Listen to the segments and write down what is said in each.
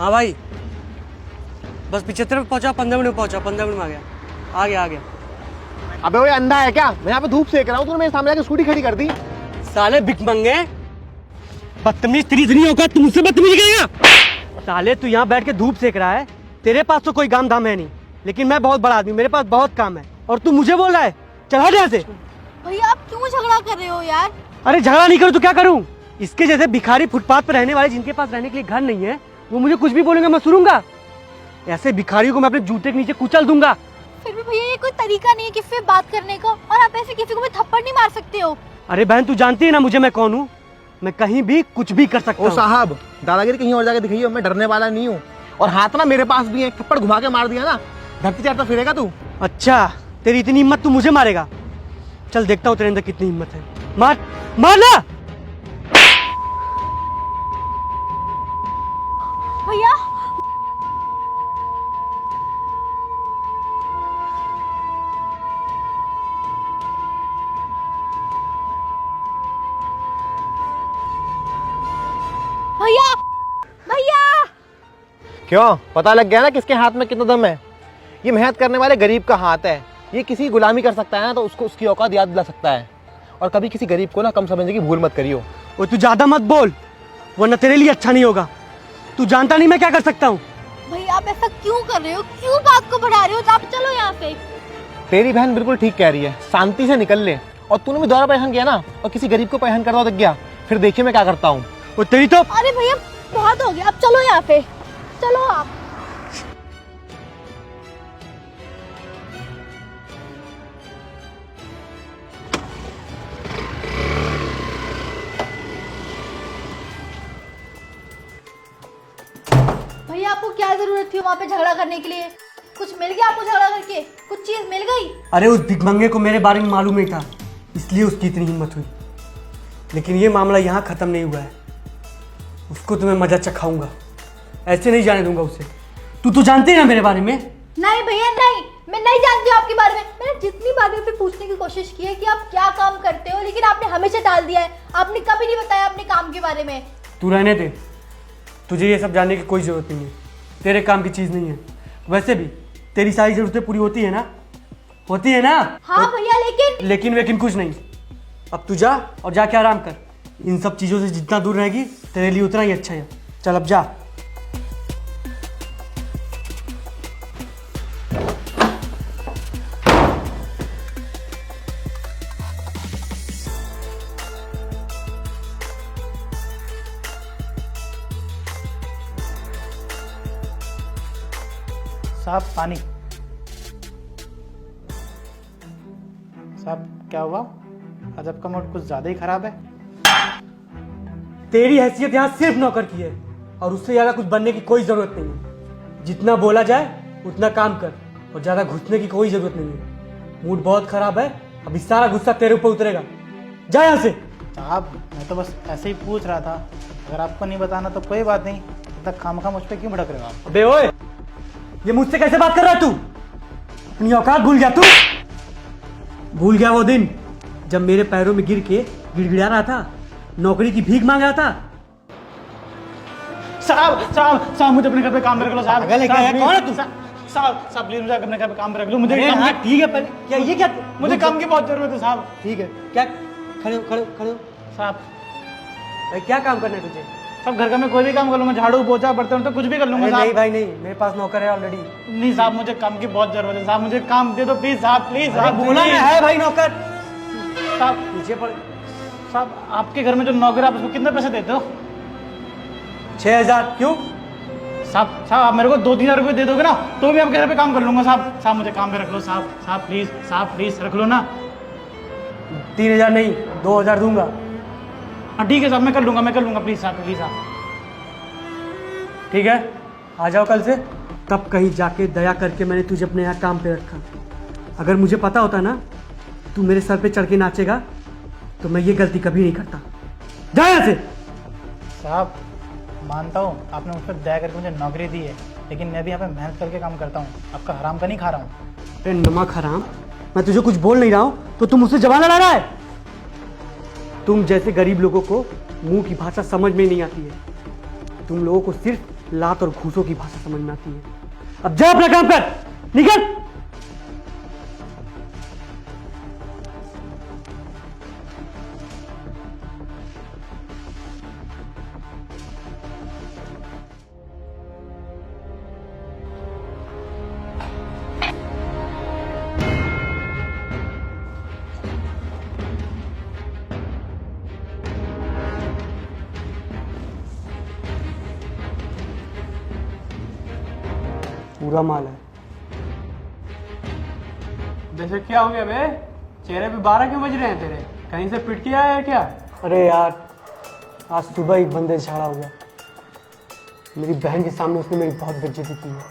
हाँ भाई, बस 75 में पहुंचा, 15 मिनट में पहुंचा, 15 मिनट में आ गया। अबे वो अंधा है क्या? मैं यहाँ पे धूप सेक रहा हूँ, तूने मेरे सामने आके स्कूटी खड़ी कर दी। साले भिखमंगे, बदतमीज, तेरी इतनी औकात, तू मुझसे बदतमीजी करेगा? साले तू यहाँ बैठ के धूप सेक रहा है, तेरे पास तो कोई काम धाम है नहीं, लेकिन मैं बहुत बड़ा आदमी, मेरे पास बहुत काम है, और तू मुझे बोल रहा है चल हट यहाँ से। भैया आप क्यों झगड़ा कर रहे हो यार? अरे झगड़ा नहीं करूँ तो क्या करूँ? इसके जैसे भिखारी फुटपाथ पर रहने वाले, जिनके पास रहने के लिए घर नहीं है, वो मुझे कुछ भी बोलेंगे मैं सुनूंगा? ऐसे भिखारियों को मैं अपने जूते के नीचे कुचल दूंगा। फिर भी भैया ये कोई तरीका नहीं है किसी से बात करने का, और आप ऐसे किसी को भी थप्पड़ नहीं मार सकते हो। अरे बहन, तू जानती है ना मुझे, मैं कौन हूँ? मैं कहीं भी कुछ भी कर सकता हूँ। ओ साहब, दादागिरी कहीं और जाके दिखाइए, मैं डरने वाला नहीं हूँ। और हाथ ना मेरे पास भी है, थप्पड़ घुमा के मार दिया ना, धरती चाहता फिरेगा तू। अच्छा, तेरी इतनी हिम्मत, तू मुझे मारेगा? चल देखता हूँ तेरे अंदर कितनी हिम्मत है। मार ना। भैया भैया भैया क्यों? पता लग गया ना किसके हाथ में कितना दम है? ये मेहनत करने वाले गरीब का हाथ है। ये किसी गुलामी कर सकता है ना, तो उसको उसकी औकात याद दिला सकता है। और कभी किसी गरीब को ना कम समझने की भूल मत करियो। वो तू ज्यादा मत बोल, वरना तेरे लिए अच्छा नहीं होगा। तू जानता नहीं मैं क्या कर सकता हूँ। भैया आप ऐसा क्यों कर रहे हो? क्यों बात को बढ़ा रहे हो? आप चलो यहाँ से। तेरी बहन बिल्कुल ठीक कह रही है, शांति से निकल ले। और तूने भी दोबारा परेशान किया ना, और किसी गरीब को परेशान करता दिख गया, फिर देखिए मैं क्या करता हूँ। वो तेरी तो। अरे भैया बहुत हो गया, अब चलो यहाँ से, चलो आप। भैया आपको क्या जरूरत थी वहाँ पे झगड़ा करने के लिए? कुछ मिल गया आपको झगड़ा करके? कुछ चीज मिल गई? अरे उस भिखमंगे को मेरे बारे में मालूम नहीं था, इसलिए उसकी इतनी हिम्मत हुई। लेकिन ये मामला यहाँ खत्म नहीं हुआ है, उसको तो मैं मजा चखाऊंगा, ऐसे नहीं जाने दूंगा उसे। तू तो जानती है ना मेरे बारे में। नहीं भैया नहीं, मैं नहीं जानती हूँ आपके बारे में। मैंने जितनी बार पे पूछने की कोशिश की है कि आप क्या काम करते हो, लेकिन आपने हमेशा टाल दिया है। आपने कभी नहीं बताया अपने काम के बारे में। तू रहने दे, तुझे ये सब जानने की कोई जरूरत नहीं है, तेरे काम की चीज़ नहीं है। वैसे भी तेरी सारी जरूरतें पूरी होती है ना? होती है ना? हाँ भैया, लेकिन लेकिन कुछ नहीं। अब तू जा और जाके आराम कर। इन सब चीज़ों से जितना दूर रहेगी तेरे लिए उतना ही अच्छा है। चल अब जा। साहब पानी। साहब क्या हुआ? आज आपका मूड कुछ ज्यादा ही खराब है। तेरी हैसियत यहाँ सिर्फ नौकर की है, और उससे ज़्यादा कुछ बनने की कोई ज़रूरत नहीं है। जितना बोला जाए उतना काम कर, और ज़्यादा घुसने की कोई ज़रूरत नहीं है। मूड बहुत खराब है, अभी सारा गुस्सा तेरे ऊपर उतरेगा। जा यहाँ से। साहब मैं तो बस ऐसे ही पूछ रहा था, अगर आपको नहीं बताना तो कोई बात नहीं, तब तक खामखा मुझ पर क्यों भड़क रहे हो आप? अबे ओए, ये मुझसे कैसे बात कर रहा है तू? अपनी औकात भूल गया तू? भूल गया वो दिन जब मेरे पैरों में गिर के गिड़गिड़ा रहा था, नौकरी की भीख मांग रहा था? साहब मुझे अपने घर पे काम पे रख लो साहब। पागल है क्या? कौन है तू? साहब प्लीज मुझे अपने घर पे काम पे रख लो। मुझे हाँ ठीक है, पहले क्या ये क्या? मुझे काम की बहुत जरूरत है साहब। ठीक है, क्या? खड़े हो साहब। भाई क्या काम करना है तुझे? सब घर का मैं कोई भी काम कर लूंगा, झाड़ू पोछा बर्तन तो कुछ भी कर लूंगा अरे साहब। नहीं भाई नहीं, मेरे पास नौकर है ऑलरेडी। नहीं साहब, मुझे काम की बहुत जरूरत है साहब, मुझे काम दे दो प्लीज साहब, प्लीज साहब। बोला ना है भाई नौकर। साहब नीचे पड़। साहब आपके घर में जो नौकर है आप उसको कितने पैसे देते हो? 6000। क्यों? साहब आप मेरे को 2-3 हज़ार रुपये दे दोगे ना, तो भी आपके घर पे काम कर लूंगा साहब। साहब मुझे काम पे रख लो साहब प्लीज रख लो ना। 3000 नहीं, 2000 दूंगा। हाँ ठीक है साहब, मैं कर लूंगा प्लीज साहब। ठीक है, आ जाओ कल से। तब कहीं जाके दया करके मैंने तुझे अपने यहाँ काम पे रखा। अगर मुझे पता होता ना तू मेरे सर पे चढ़ के नाचेगा, तो मैं ये गलती कभी नहीं करता। जा यहाँ से। साहब मानता हूँ आपने मुझ पर दया करके मुझे नौकरी दी है, लेकिन मैं भी यहाँ पे मेहनत करके काम करता हूँ, आपका हराम का नहीं खा रहा हूँ। अरे नमक हराम, मैं तुझे कुछ बोल नहीं रहा हूँ तो तुम मुझसे जबान लड़ा रहा है। तुम जैसे गरीब लोगों को मुंह की भाषा समझ में नहीं आती है। तुम लोगों को सिर्फ लात और घूसों की भाषा समझ में आती है। अब जा अपना काम कर, निकल। पूरा माल है। वैसे क्या हो गया बे? चेहरे पे 12 क्यों बज रहे हैं तेरे? कहीं से पिट के आया है क्या? अरे यार, आज सुबह एक बंदे से झगड़ा हो गया। मेरी बहन के सामने उसने मेरी बहुत बेइज्जती की है।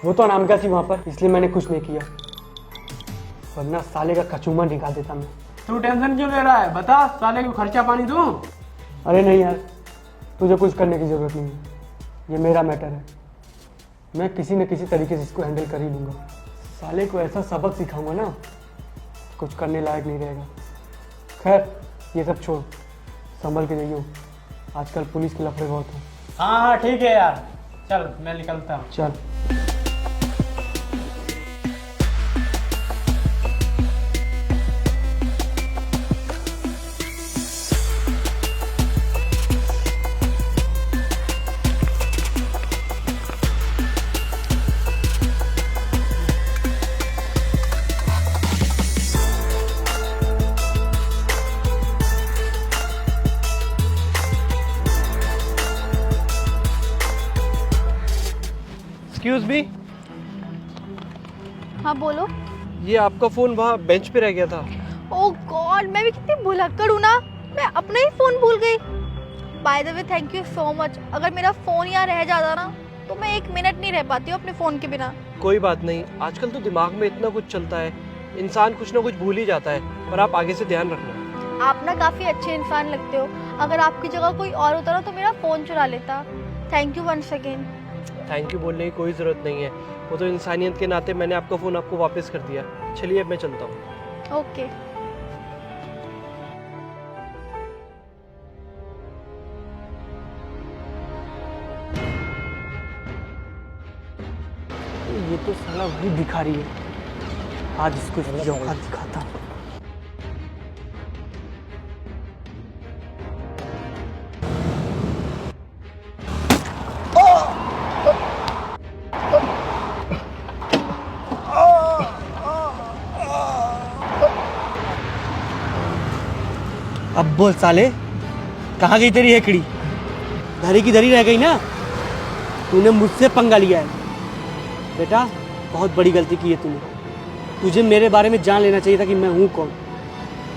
वो तो अनामिका थी वहाँ पर, इसलिए मैंने कुछ नहीं किया, वरना साले का कचूमा निकाल देता मैं। तू टेंशन क्यों ले रहा है? बता, साले को खर्चा पानी दूं? अरे नहीं यार, तुझे कुछ करने की ज़रूरत नहीं है, ये मेरा मैटर है। मैं किसी न किसी तरीके से इसको हैंडल कर ही लूँगा। साले को ऐसा सबक सिखाऊंगा ना, कुछ करने लायक नहीं रहेगा। खैर ये सब छोड़, संभल के जाइयो, आजकल पुलिस के लफड़े बहुत हैं। हाँ हाँ ठीक है यार, चल मैं निकलता हूँ। चल। एक्सक्यूज मी, हाँ बोलो। ये आपका फोन वहाँ बेंच पे रह गया था। ओह गॉड, मैं भी कितनी भुलक्कड़ हूँ ना, मैं अपना ही फोन भूल गई। By the way thank you so much. अगर मेरा फोन यहाँ रह जाता ना तो मैं 1 मिनट नहीं रह पाती हूँ अपने फोन के बिना। कोई बात नहीं, आजकल तो दिमाग में इतना कुछ चलता है, इंसान कुछ ना कुछ भूल ही जाता है, पर आप आगे से ध्यान रखना। आप ना काफी अच्छे इंसान लगते हो, अगर आपकी जगह कोई और होता ना तो मेरा फोन चुरा लेता। Thank you once again. Thank you बोलने की कोई ज़रूरत नहीं है, वो तो इंसानियत के नाते मैंने आपका फ़ोन आपको वापस कर दिया। चलिए अब मैं चलता हूँ। ओके। ये तो साला वही भिखारी है, आज इसको इसकी औकात दिखाता हूँ। अब बोल साले, कहाँ गई तेरी हेकड़ी? धरी की धरी रह गई ना, तूने मुझसे पंगा लिया है। बेटा बहुत बड़ी गलती की है तूने, तुझे मेरे बारे में जान लेना चाहिए था कि मैं हूँ कौन।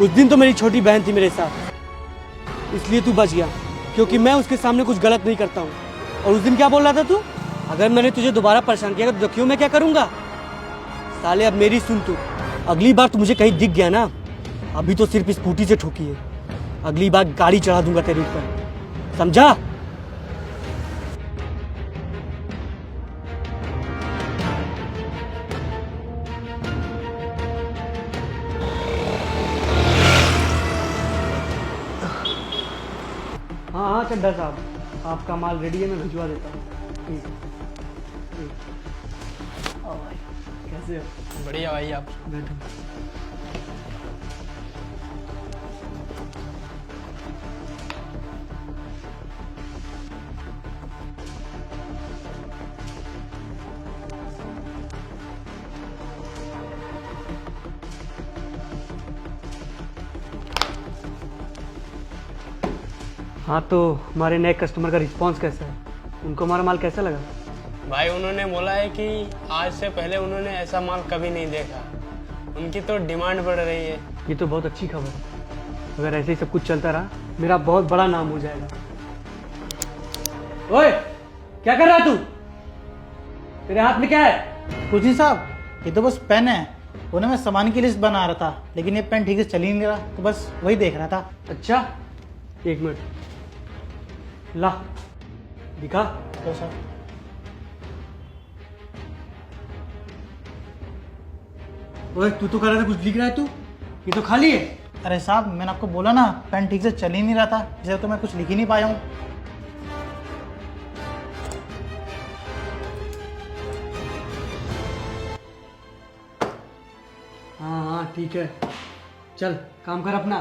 उस दिन तो मेरी छोटी बहन थी मेरे साथ, इसलिए तू बच गया, क्योंकि मैं उसके सामने कुछ गलत नहीं करता हूँ। और उस दिन क्या बोल रहा था तू? अगर मैंने तुझे दोबारा परेशान किया तो देखियो मैं क्या करूँगा। साले अब मेरी सुन तू, अगली बार तू मुझे कहीं दिख गया ना, अभी तो सिर्फ स्कूटी से ठोकी है, अगली बार गाड़ी चढ़ा दूंगा तेरे ऊपर, समझा? हाँ हाँ चड्ढा साहब, आपका माल रेडी है, मैं भिजवा देता हूँ। ठीक ठीक। आओ भाई, कैसे हो? बढ़िया भाई, आप बैठो। हाँ तो हमारे नए कस्टमर का रिस्पांस कैसा है? उनको हमारा माल कैसा लगा? भाई उन्होंने बोला है कि आज से पहले उन्होंने ऐसा माल कभी नहीं देखा, उनकी तो डिमांड बढ़ रही है। ये तो बहुत अच्छी खबर है, अगर ऐसे ही सब कुछ चलता रहा मेरा बहुत बड़ा नाम हो जाएगा। ओए क्या कर रहा तू? तेरे हाथ में क्या है? कुछ नहीं साहब, ये तो बस पेन है, वो ना मैं सामान की लिस्ट बना रहा था, लेकिन ये पेन ठीक से चल ही नहीं रहा, तो बस वही देख रहा था। अच्छा एक मिनट, ला दिखा। तो सर ओए तू तो कर रहा था कुछ लिख रहा है तू, ये तो खाली है। अरे साहब मैंने आपको बोला ना, पेन ठीक से चल ही नहीं रहा था, इसलिए तो मैं कुछ लिख ही नहीं पाया हूँ। ठीक है, चल काम कर अपना।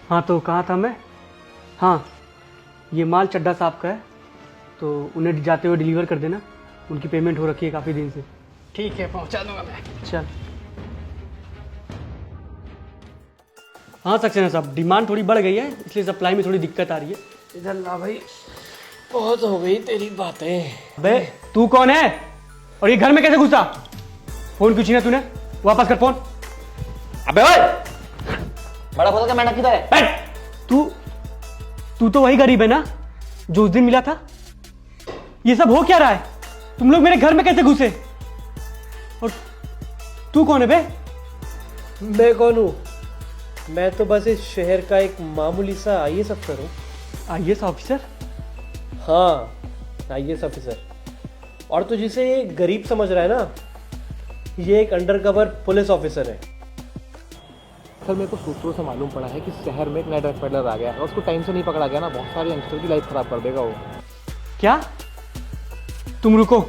हाँ तो कहाँ था मैं? हाँ, ये माल चड्डा साहब का है, तो उन्हें जाते हुए डिलीवर कर देना। उनकी पेमेंट हो रखी है काफ़ी दिन से। ठीक है, पहुंचा दूंगा मैं। चल। हाँ सक्सेना साहब, डिमांड थोड़ी बढ़ गई है, इसलिए सप्लाई में थोड़ी दिक्कत आ रही है। इधर ला भाई, बहुत हो गई तेरी बातें। अबे तू कौन है और ये घर में कैसे घुसा? फोन क्यों छीना तूने? वापस कर फोन। अबे ओए, बड़ा बोला क्या मेंढक किधर है? बैठ। तू तो वही गरीब है ना जो उस दिन मिला था? ये सब हो क्या रहा है? तुम लोग मेरे घर में कैसे घुसे? और तू कौन है बे? मैं कौन हूँ? मैं तो बस इस शहर का एक मामूली सा आईएएस अफसर हूँ। IAS officer? हाँ, आईएएस ऑफिसर। और तू जिसे ये गरीब समझ रहा है ना, ये एक अंडरकवर पुलिस ऑफिसर है। सर मेरे को सूत्रों से मालूम पड़ा है कि शहर में एक नया ड्रग पेडलर आ गया है, और उसको टाइम से नहीं पकड़ा गया ना, बहुत सारे यंगस्टर की लाइफ खराब कर देगा वो। क्या? तुम रुको,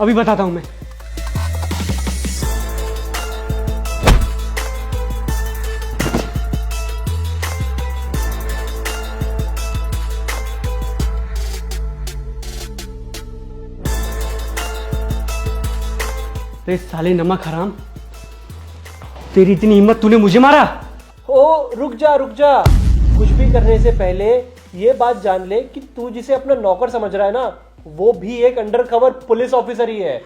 अभी बताता हूं मैं। अरे साले नमक हराम, तेरी इतनी हिम्मत, तूने मुझे मारा? ओ रुक जा रुक जा, कुछ भी करने से पहले ये बात जान ले कि तू जिसे अपना नौकर समझ रहा है ना, वो भी एक अंडरकवर पुलिस ऑफिसर ही है।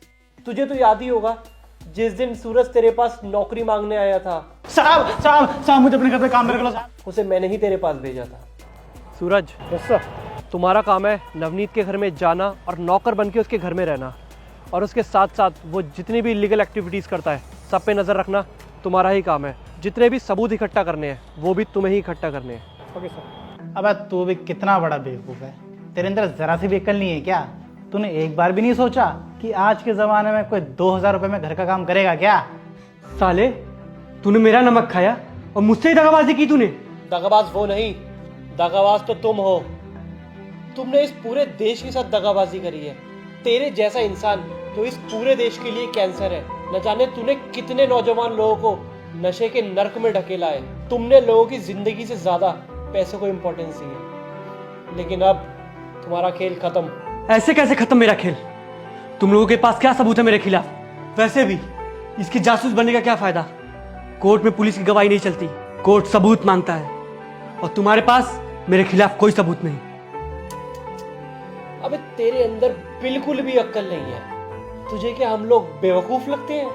तुझे तो याद ही होगा जिस दिन सूरज तेरे पास नौकरी मांगने आया था। साहब मुझे अपने घर पे काम करो साहब। उसे मैंने ही तेरे पास भेजा था। सूरज, तुम्हारा काम है नवनीत के घर में जाना और नौकर बन के उसके घर में रहना, और उसके साथ साथ वो जितनी भी इलीगल एक्टिविटीज़ करता है सब पे नज़र रखना तुम्हारा ही काम है। जितने भी सबूत इकट्ठा करने हैं वो भी तुम्हें ही इकट्ठा करने हैं। Okay sir. अब तू भी कितना बड़ा बेवकूफ़ है, तेरे अंदर जरा सी भी अक्ल नहीं है क्या? तूने एक बार भी नहीं सोचा कि आज के ज़माने में कोई 2000 रुपये में घर का काम करेगा क्या? साले तूने मेरा नमक खाया और मुझसे ही दगाबाजी की तूने। दगाबाज वो नहीं, दगाबाज तो तुम हो। तुमने इस पूरे देश के साथ दगाबाजी करी है। तेरे जैसा इंसान तो इस पूरे देश के लिए कैंसर है। न जाने तूने कितने नौजवान लोगों को नशे के नर्क में ढकेला है। तुमने लोगों की जिंदगी से ज्यादा पैसों को इंपॉर्टेंस दी है, लेकिन अब तुम्हारा खेल खत्म। ऐसे कैसे खत्म मेरा खेल? तुम लोगों के पास क्या सबूत है मेरे खिलाफ? वैसे भी इसकी जासूस बनने का क्या फायदा? कोर्ट में पुलिस की गवाही नहीं चलती, कोर्ट सबूत मांगता है, और तुम्हारे पास मेरे खिलाफ कोई सबूत नहीं। अबे तेरे अंदर बिल्कुल भी अक्ल नहीं है। तुझे क्या हम लोग बेवकूफ लगते हैं?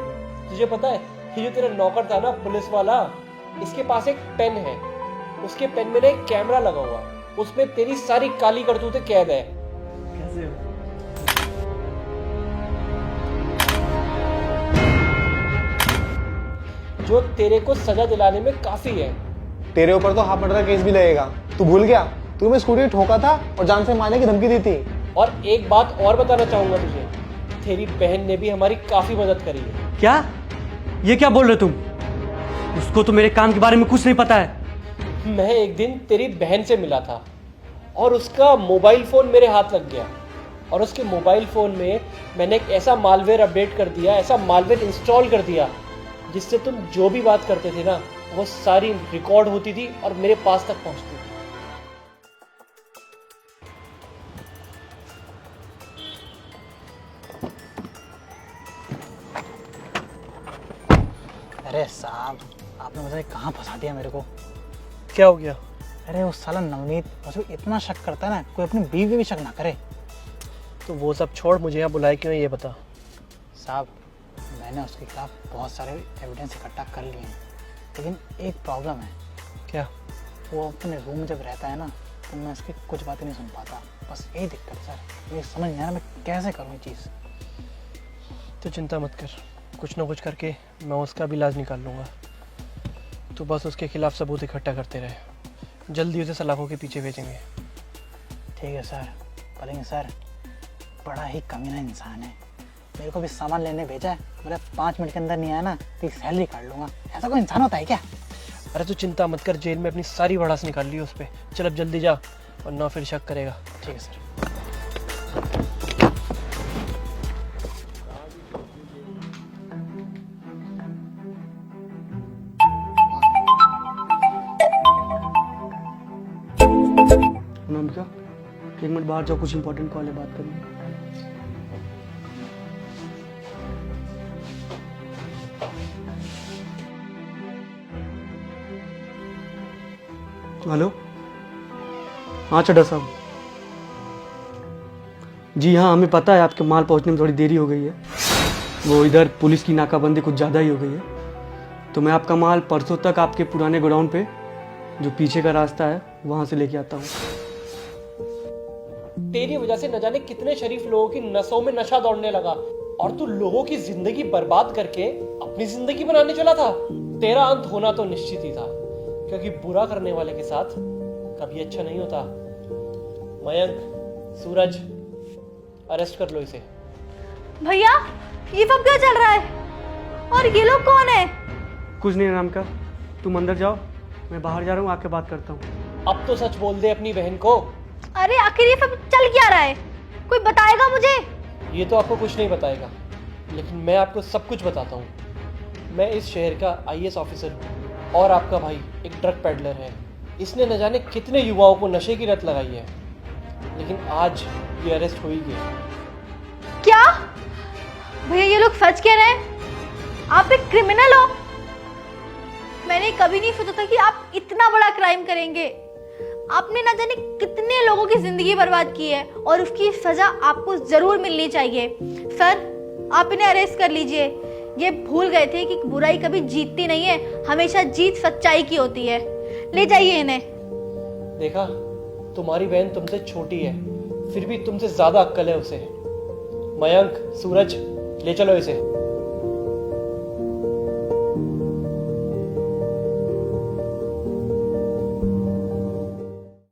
तुझे पता है ये जो तेरा नौकर था ना पुलिस वाला, इसके पास एक पेन है, उसके पेन में ना एक कैमरा लगा हुआ है, उसमें तेरी सारी काली करतूतें कैद है। कैसे? जो तेरे को सजा दिलाने में काफी है। तेरे ऊपर तो हाफ मर्डर का केस भी लगेगा। तू भूल गया? तू मैं स्कूटी ठोका था और जान से मारने की धमकी दी थी। और एक बात और बताना चाहूंगा तुझे, तेरी बहन ने भी हमारी काफी मदद करी है। क्या? ये क्या बोल रहे तुम? उसको तो मेरे काम के बारे में कुछ नहीं पता है। मैं एक दिन तेरी बहन से मिला था और उसका मोबाइल फोन मेरे हाथ लग गया, और उसके मोबाइल फोन में मैंने एक ऐसा मालवेयर अपडेट कर दिया, ऐसा मालवेयर इंस्टॉल कर दिया, जिससे तुम जो भी बात करते थे ना वो सारी रिकॉर्ड होती थी और मेरे पास तक पहुंचती थी। अरे साहब, आपने मुझे कहाँ फंसा दिया मेरे को। क्या हो गया? अरे वो साला नवनीत मुझे इतना शक करता है ना, कोई अपनी बीवी पे भी शक ना करे। तो वो सब छोड़, मुझे यहाँ बुलाए क्यों है ये बता। साहब मैंने उसके खिलाफ बहुत सारे एविडेंस इकट्ठा कर लिए हैं, लेकिन एक प्रॉब्लम है। क्या? वो अपने रूम में जब रहता है ना तो मैं उसकी कुछ बातें नहीं सुन पाता, बस यही दिक्कत है सर। ये समझ नहीं आ रहा मैं कैसे करूँ ये चीज़। तो चिंता मत कर, कुछ ना कुछ करके मैं उसका भी इलाज निकाल लूँगा। तो बस उसके खिलाफ सबूत इकट्ठा करते रहे, जल्दी उसे सलाखों के पीछे भेजेंगे। ठीक है सर, करेंगे सर। बड़ा ही कमीना इंसान है, मेरे को भी सामान लेने भेजा है, बोले 5 मिनट के अंदर नहीं आया ना तो सैलरी काट लूँगा। ऐसा कोई इंसान होता है क्या? अरे तू चिंता मत कर, जेल में अपनी सारी भड़ास निकाल ली उस पर। चल अब जल्दी जा, वरना फिर शक करेगा। ठीक है सर। क्या? एक मिनट बाहर जाओ, कुछ इंपॉर्टेंट कॉल है, बात करनी। हेलो, हाँ चड्ढा साहब। जी हाँ, हमें पता है आपके माल पहुंचने में थोड़ी देरी हो गई है। वो इधर पुलिस की नाकाबंदी कुछ ज़्यादा ही हो गई है, तो मैं आपका माल परसों तक आपके पुराने गोडाउन पे, जो पीछे का रास्ता है, वहाँ से लेके आता हूँ। तेरी वजह से न जाने कितने शरीफ लोगों की नसों में नशा दौड़ने लगा, और तू लोगों की जिंदगी बर्बाद करके अपनी जिंदगी बनाने चला था। तेरा अंत होना तो निश्चित ही था, क्योंकि बुरा करने वाले के साथ कभी अच्छा नहीं होता। मयंक, सूरज, अरेस्ट कर लो इसे। भैया ये सब क्या चल रहा है? और ये लोग कौन है? कुछ नहीं राम का, तुम अंदर जाओ, मैं बाहर जा रहा हूँ, आके बात करता हूँ। अब तो सच बोल दे अपनी बहन को। अरे आखिर ये सब चल क्या रहा है? कोई बताएगा मुझे? ये तो आपको कुछ नहीं बताएगा, लेकिन मैं आपको सब कुछ बताता हूँ। मैं इस शहर का IAS ऑफिसर हूँ, और आपका भाई एक ड्रग पेडलर है। इसने न जाने कितने युवाओं को नशे की लत लगाई है, लेकिन आज ये अरेस्ट हो ही गया। क्या भैया ये लोग सच कह रहे हैं? आप एक क्रिमिनल हो? मैंने कभी नहीं सोचा था कि आप इतना बड़ा क्राइम करेंगे। आपने ना जाने कितने लोगों की जिंदगी बर्बाद की है, और उसकी सजा आपको जरूर मिलनी चाहिए। सर, आप इन्हें अरेस्ट कर लीजिए। ये भूल गए थे कि बुराई कभी जीतती नहीं है, हमेशा जीत सच्चाई की होती है। ले जाइए इन्हें। देखा, तुम्हारी बहन तुमसे छोटी है, फिर भी तुमसे ज्यादा अक्ल है उसे। मयंक, सूरज, ले चलो इसे।